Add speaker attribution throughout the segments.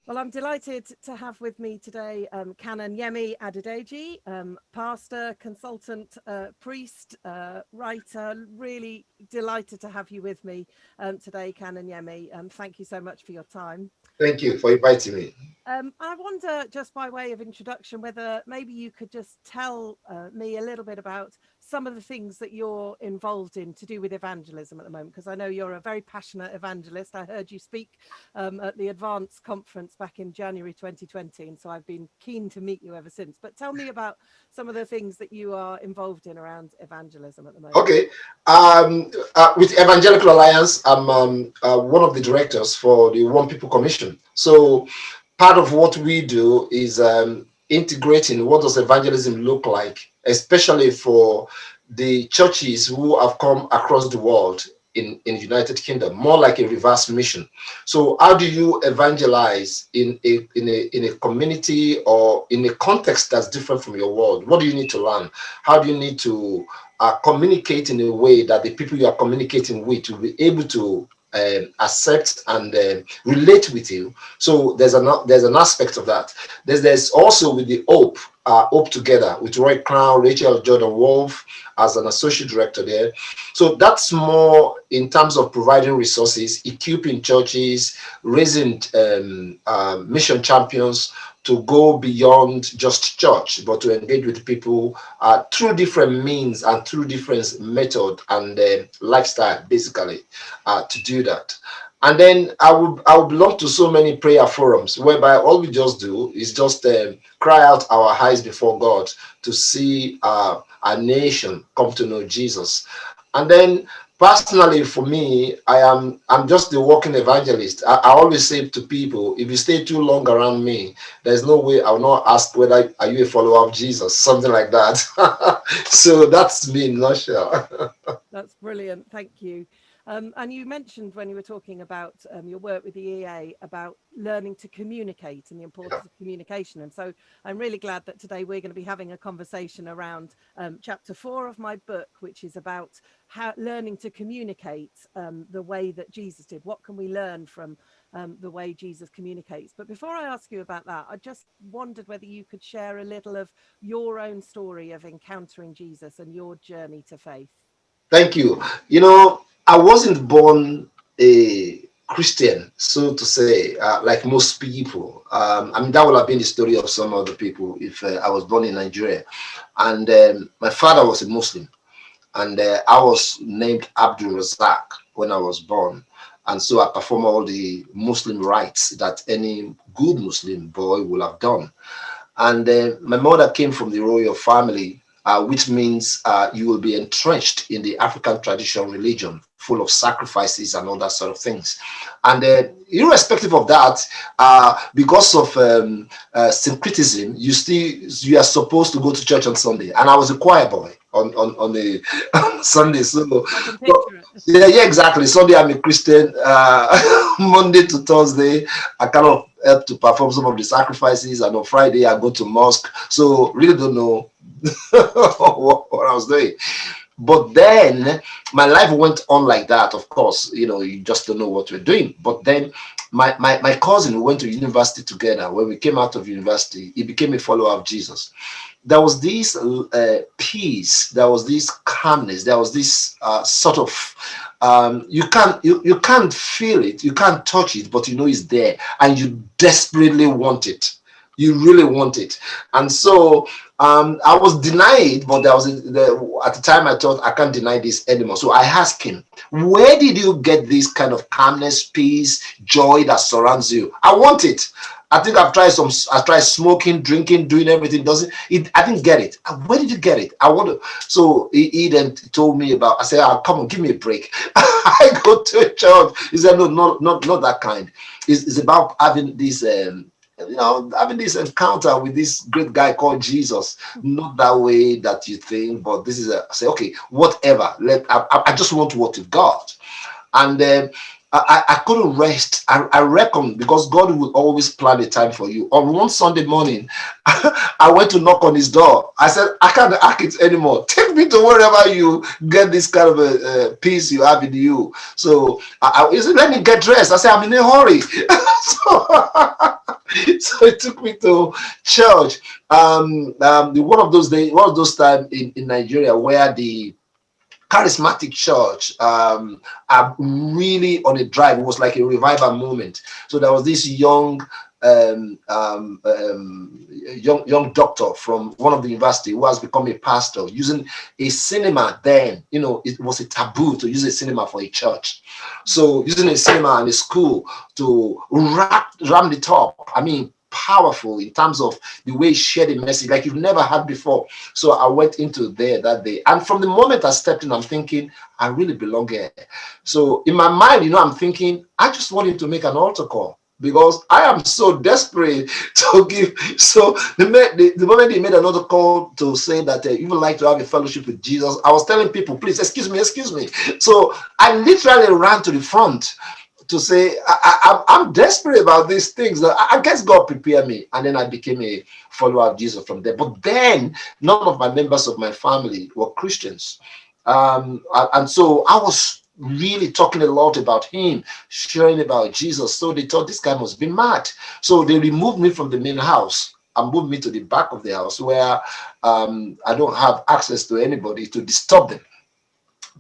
Speaker 1: Well, I'm delighted to have with me today Canon Yemi Adedeji, pastor, consultant, priest, writer. Really delighted to have you with me today, Canon Yemi. Thank you so much for your time.
Speaker 2: Thank you for inviting me.
Speaker 1: I wonder, just by way of introduction, whether maybe you could just tell me a little bit about some of the things that you're involved in to do with evangelism at the moment, because I know you're a very passionate evangelist. I heard you speak at the Advance conference back in January 2020, and so I've been keen to meet you ever since. But tell me about some of the things that you are involved in around evangelism at the moment.
Speaker 2: Okay. With Evangelical Alliance, I'm one of the directors for the One People Commission. So part of what we do is integrating what does evangelism look like, especially for the churches who have come across the world in the United Kingdom, more like a reverse mission. So how do you evangelize in a community or in a context that's different from your world? What do you need to learn? How do you need to communicate in a way that the people you are communicating with will be able to accept and relate with you? So there's an aspect of that. There's also with the Hope Together with Roy Crown, Rachel Jordan Wolf as an associate director there. So that's more in terms of providing resources, equipping churches, raising mission champions to go beyond just church, but to engage with people through different means and through different method and lifestyle, basically, to do that. And then I would belong to so many prayer forums whereby all we just do is just cry out our eyes before God to see our nation come to know Jesus. And then personally for me, I'm just the walking evangelist. I always say to people, if you stay too long around me, there's no way I'll not ask whether are you a follower of Jesus, something like that. So that's me in a nutshell.
Speaker 1: That's brilliant. Thank you. And you mentioned when you were talking about your work with the EA about learning to communicate and the importance of communication. And so I'm really glad that today we're going to be having a conversation around chapter 4 of my book, which is about how learning to communicate the way that Jesus did. What can we learn from the way Jesus communicates? But before I ask you about that, I just wondered whether you could share a little of your own story of encountering Jesus and your journey to faith.
Speaker 2: Thank you. I wasn't born a Christian, so to say, like most people. I mean, that would have been the story of some other people if I was born in Nigeria. And my father was a Muslim, and I was named Abdul Razak when I was born. And so I perform all the Muslim rites that any good Muslim boy will have done. And my mother came from the royal family, which means you will be entrenched in the African traditional religion, full of sacrifices and all that sort of things. And irrespective of that, because of syncretism, you are supposed to go to church on Sunday. And I was a choir boy on the on Sunday. So,
Speaker 1: I can picture it.
Speaker 2: yeah, exactly. Sunday I'm a Christian. Monday to Thursday, I kind of help to perform some of the sacrifices, and on Friday I go to mosque. So really don't know what I was doing. But then my life went on like that. Of course, you just don't know what we're doing. But then my cousin, who went to university together, when we came out of university, he became a follower of Jesus. There was this peace, there was this calmness, there was this sort of you can't feel it, you can't touch it, but you know it's there, and you desperately want it. You really want it. And so I was denied, but at the time I thought I can't deny this anymore. So I asked him, where did you get this kind of calmness, peace, joy that surrounds you? I want it. I think I've tried smoking, drinking, doing everything. I didn't get it. Where did you get it? I want to. So he then told me about, I said, come on, give me a break. I go to a church. He said, no, not that kind. It's about having this having this encounter with this great guy called Jesus, not that way that you think, but this is I say, okay, whatever. I just want to work with God. And I couldn't rest. I reckon because God will always plan a time for you. On one Sunday morning, I went to knock on his door. I said, I can't act it anymore. Take me to wherever you get this kind of a peace you have in you. So he said, let me get dressed. I said, I'm in a hurry. So So it took me to church. One of those days, one of those times in Nigeria where the charismatic church are really on a drive. It was like a revival moment. So there was this um, um, young doctor from one of the university who has become a pastor using a cinema. Then, you know, it was a taboo to use a cinema for a church. So using a cinema and a school to ram the top. I mean, powerful in terms of the way he shared a message like you've never had before. So I went into there that day, and from the moment I stepped in, I'm thinking I really belong here. So in my mind, you know, I'm thinking I just want him to make an altar call because I am so desperate to give. So the moment he made another call to say that he would like to have a fellowship with Jesus, I was telling people, please excuse me, excuse me. So I literally ran to the front to say I'm desperate about these things. I guess God prepared me, and then I became a follower of Jesus from there. But then none of my members of my family were Christians, and so I was really talking a lot about him, sharing about Jesus. So they thought this guy must be mad. So they removed me from the main house and moved me to the back of the house where I don't have access to anybody to disturb them.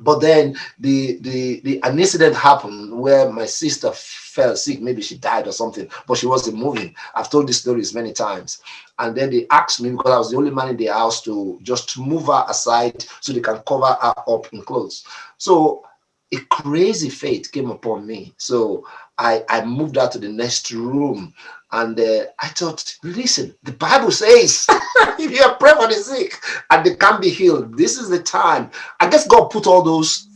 Speaker 2: But then an incident happened where my sister fell sick. Maybe she died or something, but she wasn't moving. I've told these stories many times. And then they asked me, because I was the only man in the house, to just move her aside so they can cover her up in clothes. So a crazy fate came upon me. So I moved her to the next room. And I thought, listen, the Bible says, if you pray for the sick and they can't be healed, this is the time. I guess God put all those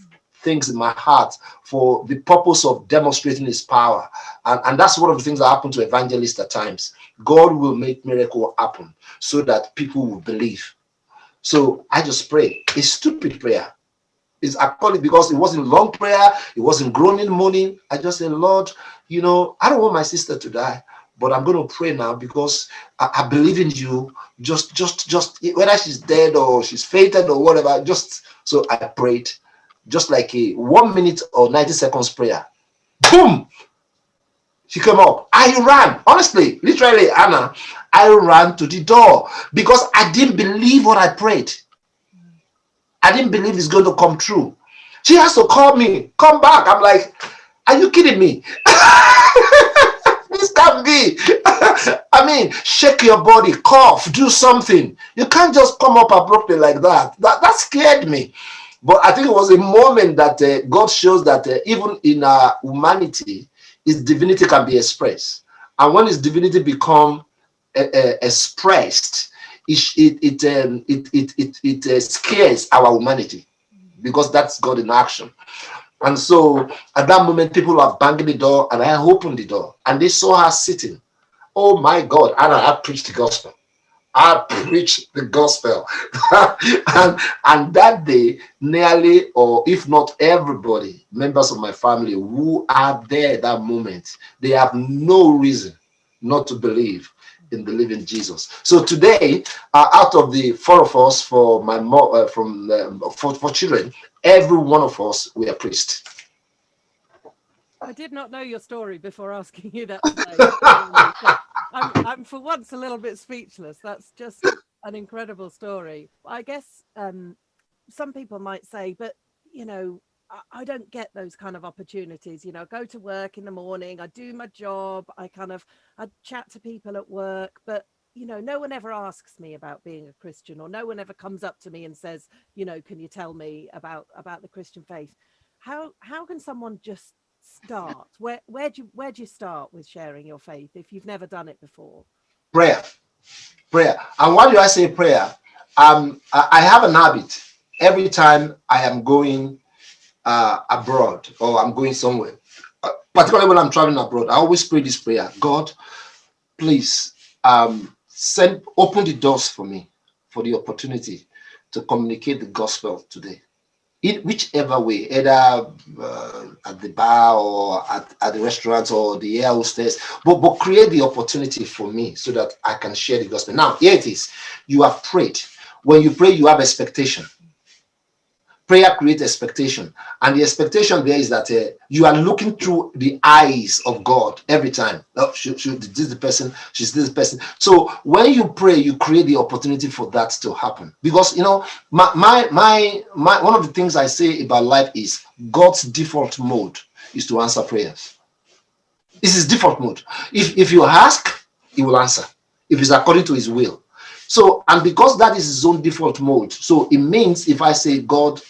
Speaker 2: things in my heart for the purpose of demonstrating his power. And that's one of the things that happen to evangelists at times. God will make miracle happen so that people will believe. So I just pray a stupid prayer. I call it because it wasn't long prayer, it wasn't groaning, moaning. I just said, Lord, you know, I don't want my sister to die, but I'm going to pray now because I believe in you. Just whether she's dead or she's fainted or whatever, just so I prayed, just like a 1 minute or 90 seconds prayer. Boom! She came up. I ran, honestly, literally, Anna. I ran to the door because I didn't believe what I prayed. I didn't believe it's going to come true. She has to call me, come back. I'm like, are you kidding me? This can't be. I mean, shake your body, cough, do something. You can't just come up abruptly like that. That scared me. But I think it was a moment that God shows that even in our humanity, his divinity can be expressed. And when his divinity become expressed, it scares our humanity because that's God in action. And so at that moment, people are banging the door, and I opened the door, and they saw her sitting. Oh my God! And I preached the gospel. I preached the gospel, and that day, nearly, or if not everybody, members of my family who are there at that moment, they have no reason not to believe in the living Jesus. So today, out of the four of us, for my for children, every one of us we are priests.
Speaker 1: I did not know your story before asking you that today. So I'm for once a little bit speechless. That's just an incredible story. I guess some people might say, but you know, I don't get those kind of opportunities. You know, I go to work in the morning, I do my job, I chat to people at work, but you know, no one ever asks me about being a Christian, or no one ever comes up to me and says, you know, can you tell me about the Christian faith? How can someone just start? Where do you start with sharing your faith if you've never done it before?
Speaker 2: Prayer, prayer. And why do I say prayer? I have an habit. Every time I am going abroad or I'm going somewhere, particularly when I'm traveling abroad, I always pray this prayer: God, please open the doors for me for the opportunity to communicate the gospel today. In whichever way, either at the bar or at the restaurant or the air hostess, but create the opportunity for me so that I can share the gospel. Now, here it is. You have prayed. When you pray, you have expectation. prayer creates expectation, and the expectation there is that you are looking through the eyes of God every time. Oh, this is the person, she's this person. So when you pray, you create the opportunity for that to happen. Because my one of the things I say about life is God's default mode is to answer prayers. This is default mode. If you ask, he will answer. If it's according to his will. So, and because that is his own default mode, so it means if I say, God,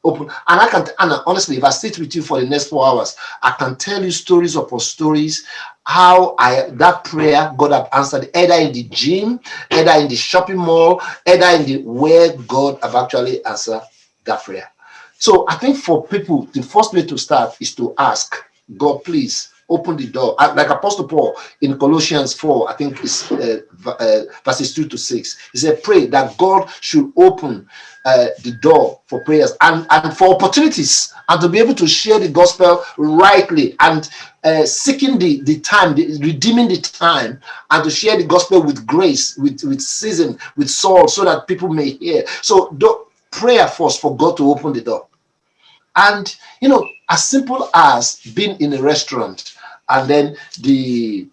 Speaker 2: open, and I can, and honestly, if I sit with you for the next 4 hours, I can tell you stories upon stories, how that prayer God have answered, either in the gym, either in the shopping mall, either in the where God have actually answered that prayer. So I think for people, the first way to start is to ask God, please open the door. Like Apostle Paul in Colossians 4, I think it's verses 2 to 6. He said, pray that God should open the door for prayers and for opportunities, and to be able to share the gospel rightly, and seeking the time, redeeming the time, and to share the gospel with grace, with season, with soul, so that people may hear. So prayer first for God to open the door. And as simple as being in a restaurant, and then the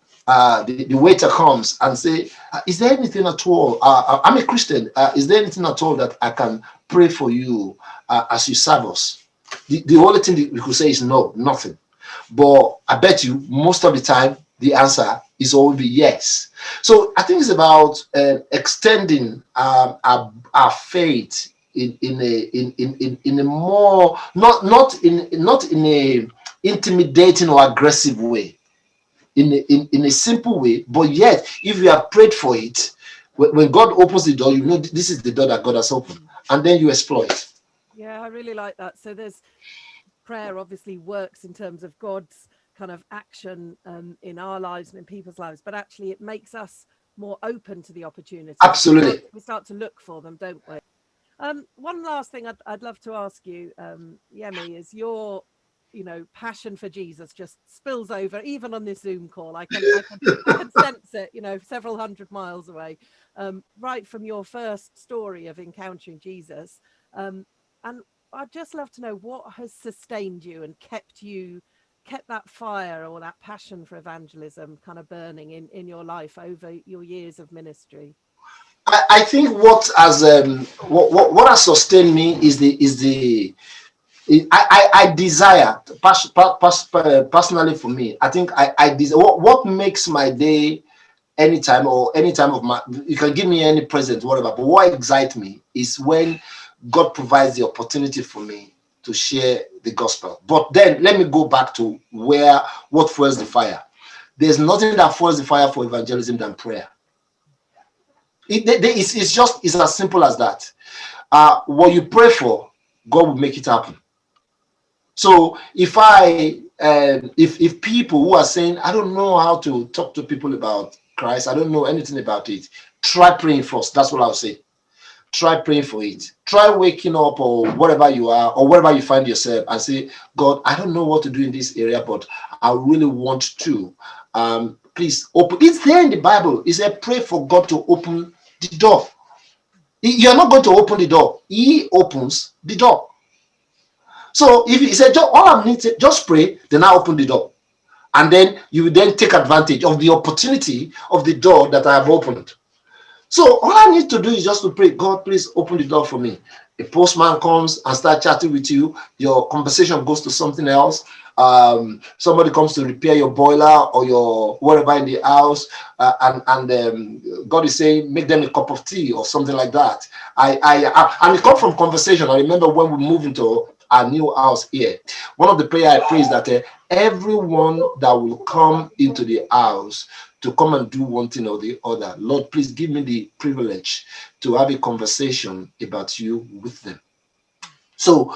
Speaker 2: waiter comes and say, is there anything at all, I'm a Christian, is there anything at all that I can pray for you as you serve us? The only thing that we could say is no, nothing. But I bet you most of the time the answer is always yes. So I think it's about extending our faith in a more, not in a intimidating or aggressive way, in a simple way. But yet, if you have prayed for it, when God opens the door, this is the door that God has opened, and then you explore it.
Speaker 1: Yeah, I really like that. So there's prayer obviously works in terms of God's kind of action in our lives and in people's lives, but actually it makes us more open to the opportunities.
Speaker 2: Absolutely.
Speaker 1: We start to look for them, don't we? One last thing I'd love to ask you, Yemi, is your passion for Jesus just spills over even on this Zoom call. I can sense it, several hundred miles away, right from your first story of encountering Jesus. And I'd just love to know what has sustained you and kept that fire or that passion for evangelism kind of burning in your life over your years of ministry.
Speaker 2: I think what has sustained me I desire personally. For me, I think I desire what makes my day, anytime of my, you can give me any present, whatever, but what excites me is when God provides the opportunity for me to share the gospel. But then let me go back to what fuels the fire. There's nothing that fuels the fire for evangelism than prayer. It's as simple as that. What you pray for, God will make it happen. So if people who are saying, I don't know how to talk to people about Christ, I don't know anything about it, try praying first. That's what I'll say. Try praying for it. Try waking up or wherever you are or wherever you find yourself and say, God, I don't know what to do in this area, but I really want to. Please open. It's there in the Bible. It said, pray for God to open the door. You're not going to open the door. He opens the door. So if he said, all I need to just pray, then I open the door. And then you will then take advantage of the opportunity of the door that I have opened. So all I need to do is just to pray, God, please open the door for me. A postman comes and starts chatting with you. Your conversation goes to something else. Somebody comes to repair your boiler or your whatever in the house, and God is saying, make them a cup of tea or something like that. And it comes from conversation. I remember when we moved into our new house here, one of the prayer I pray is that everyone that will come into the house to come and do one thing or the other, Lord, please give me the privilege to have a conversation about you with them. So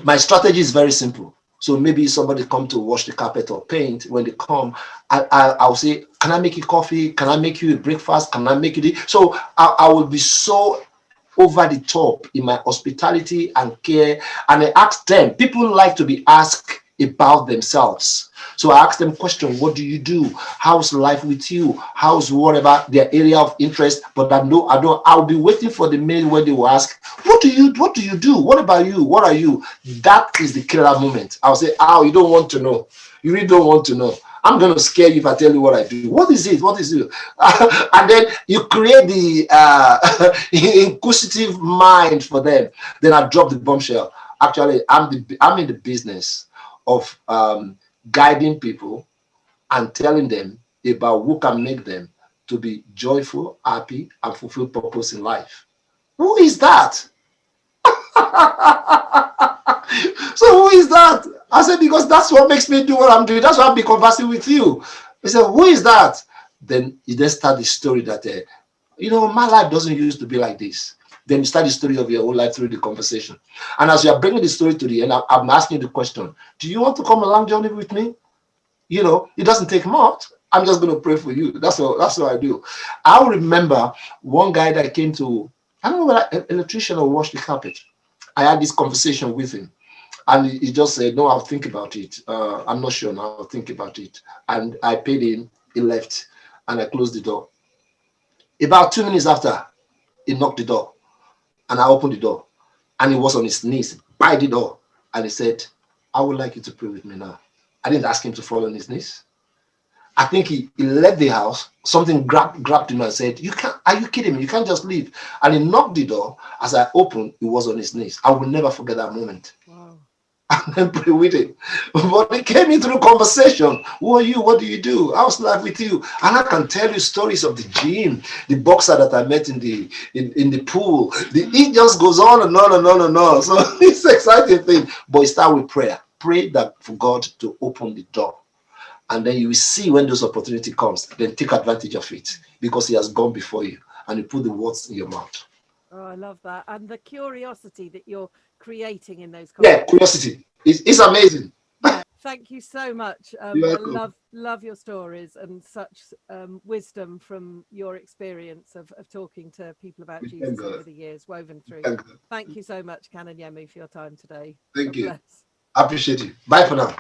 Speaker 2: my strategy is very simple. So maybe somebody come to wash the carpet or paint. When they come, I'll say, can I make you coffee? Can I make you a breakfast? Can I make you this? So I will be so over the top in my hospitality and care. And I ask them, people like to be asked about themselves. So I ask them question, what do you do? How's life with you? How's whatever their area of interest? But I'll be waiting for the mail where they will ask, what do you do? What about you? What are you? That is the killer moment. I'll say, oh, you don't want to know. You really don't want to know. I'm going to scare you if I tell you what I do. What is it? What is it? And then you create the inquisitive mind for them. Then I drop the bombshell. Actually, I'm in the business of guiding people and telling them about who can make them to be joyful, happy, and fulfill purpose in life. Who is that? So who is that? I said, because that's what makes me do what I'm doing. That's why I'll be conversing with you. He said, who is that? Then you then start the story that, my life doesn't used to be like this. Then you start the story of your whole life through the conversation. And as you are bringing the story to the end, I'm asking you the question, do you want to come along journey with me? It doesn't take much. I'm just going to pray for you. That's what I do. I remember one guy that came to, I don't know whether an electrician or wash the carpet. I had this conversation with him. And he just said, no, I'll think about it. I'm not sure now. I'll think about it. And I paid him. He left. And I closed the door. About 2 minutes after, he knocked the door. And I opened the door. And he was on his knees by the door. And he said, I would like you to pray with me now. I didn't ask him to fall on his knees. I think he left the house. Something grabbed him and said, are you kidding me? You can't just leave. And he knocked the door. As I opened, he was on his knees. I will never forget that moment.
Speaker 1: Wow.
Speaker 2: And then pray with him. But he came in through conversation. Who are you? What do you do? How's life with you? And I can tell you stories of the gym, the boxer that I met in the pool. It just goes on and on and on and on. So it's an exciting thing. But it starts with prayer. Pray that for God to open the door. And then you will see when those opportunity comes, then take advantage of it because he has gone before you and you put the words in your mouth.
Speaker 1: Oh, I love that. And the curiosity that you're creating in those
Speaker 2: Yeah,
Speaker 1: conversations.
Speaker 2: curiosity. It's amazing.
Speaker 1: Yeah, thank you so much.
Speaker 2: You're
Speaker 1: I
Speaker 2: welcome.
Speaker 1: love your stories and such wisdom from your experience of talking to people about
Speaker 2: We thank
Speaker 1: Jesus
Speaker 2: God.
Speaker 1: over the years, woven through.
Speaker 2: Thank God.
Speaker 1: Thank you so much, Canon Yemi, for your time today.
Speaker 2: Thank
Speaker 1: God
Speaker 2: you.
Speaker 1: bless.
Speaker 2: I appreciate you. Bye for now.